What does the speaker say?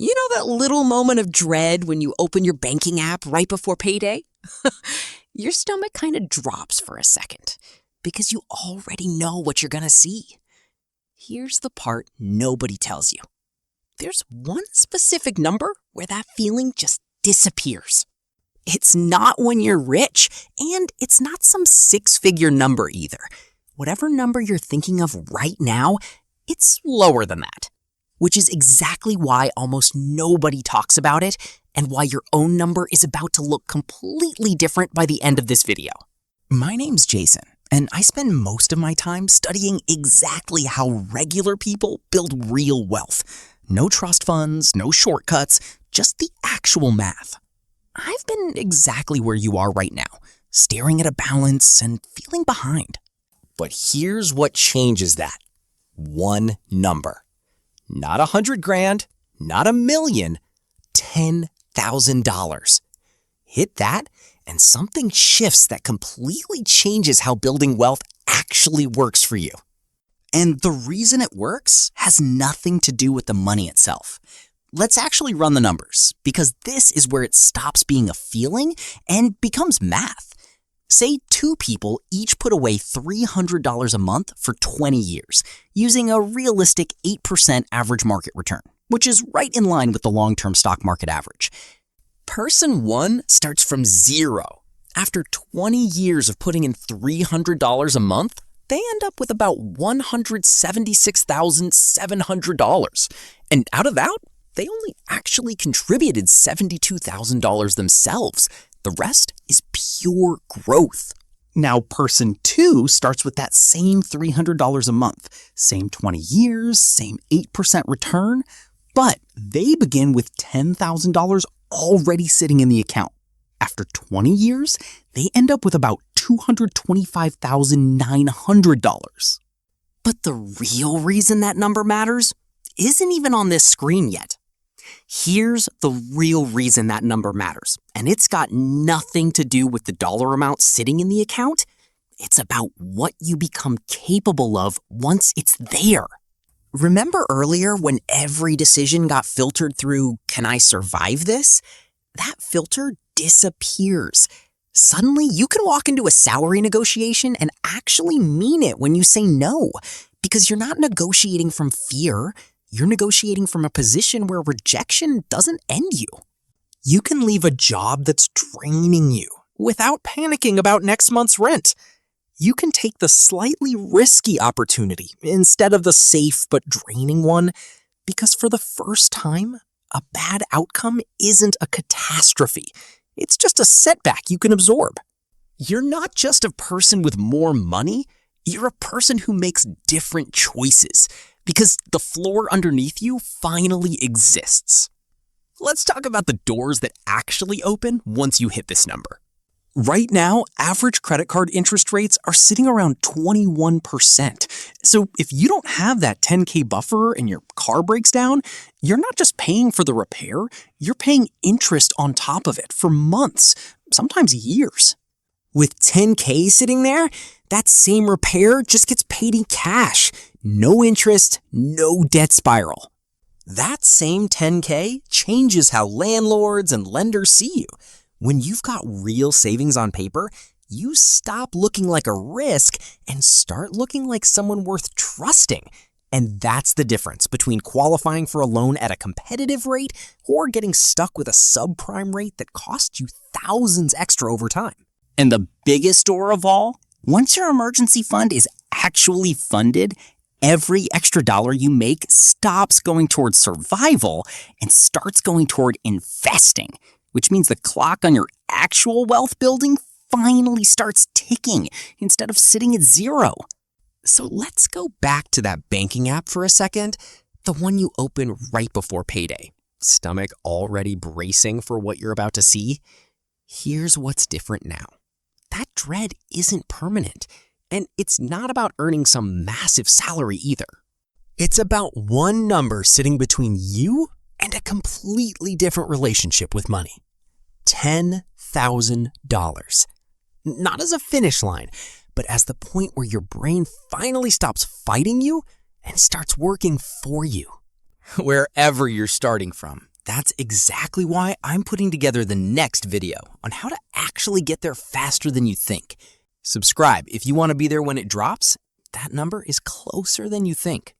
You know that little moment of dread when you open your banking app right before payday? Your stomach kind of drops for a second because you already know what you're going to see. Here's the part nobody tells you. There's one specific number where that feeling just disappears. It's not when you're rich, and it's not some six-figure number either. Whatever number you're thinking of right now, it's lower than that. Which is exactly why almost nobody talks about it, and why your own number is about to look completely different by the end of this video. My name's Jason, and I spend most of my time studying exactly how regular people build real wealth. No trust funds, no shortcuts, just the actual math. I've been exactly where you are right now, staring at a balance and feeling behind. But here's what changes that. One number. Not 100 grand, not $1 million, $10,000. Hit that, and something shifts that completely changes how building wealth actually works for you. And the reason it works has nothing to do with the money itself. Let's actually run the numbers, because this is where it stops being a feeling and becomes math. Say two people each put away $300 a month for 20 years, using a realistic 8% average market return, which is right in line with the long-term stock market average. Person one starts from zero. After 20 years of putting in $300 a month, they end up with about $176,700. And out of that, they only actually contributed $72,000 themselves. The rest is pure growth. Now, person two starts with that same $300 a month, same 20 years, same 8% return, but they begin with $10,000 already sitting in the account. After 20 years, they end up with about $225,900. But the real reason that number matters isn't even on this screen yet. Here's the real reason that number matters, and it's got nothing to do with the dollar amount sitting in the account. It's about what you become capable of once it's there. Remember earlier when every decision got filtered through, can I survive this? That filter disappears. Suddenly, you can walk into a salary negotiation and actually mean it when you say no, because you're not negotiating from fear. You're negotiating from a position where rejection doesn't end you. You can leave a job that's draining you without panicking about next month's rent. You can take the slightly risky opportunity instead of the safe but draining one, because for the first time, a bad outcome isn't a catastrophe. It's just a setback you can absorb. You're not just a person with more money, you're a person who makes different choices, because the floor underneath you finally exists. Let's talk about the doors that actually open once you hit this number. Right now, average credit card interest rates are sitting around 21%. So if you don't have that $10K buffer and your car breaks down, you're not just paying for the repair, you're paying interest on top of it for months, sometimes years. With $10K sitting there, that same repair just gets paid in cash. No interest, no debt spiral. That same $10K changes how landlords and lenders see you. When you've got real savings on paper, you stop looking like a risk and start looking like someone worth trusting. And that's the difference between qualifying for a loan at a competitive rate or getting stuck with a subprime rate that costs you thousands extra over time. And the biggest door of all, once your emergency fund is actually funded, every extra dollar you make stops going toward survival and starts going toward investing, which means the clock on your actual wealth building finally starts ticking instead of sitting at zero. So let's go back to that banking app for a second, the one you open right before payday. Stomach already bracing for what you're about to see? Here's what's different now. That dread isn't permanent, and it's not about earning some massive salary either. It's about one number sitting between you and a completely different relationship with money. $10,000. Not as a finish line, but as the point where your brain finally stops fighting you and starts working for you. Wherever you're starting from, That's exactly why I'm putting together the next video on how to actually get there faster than you think. Subscribe if you want to be there when it drops. That number is closer than you think.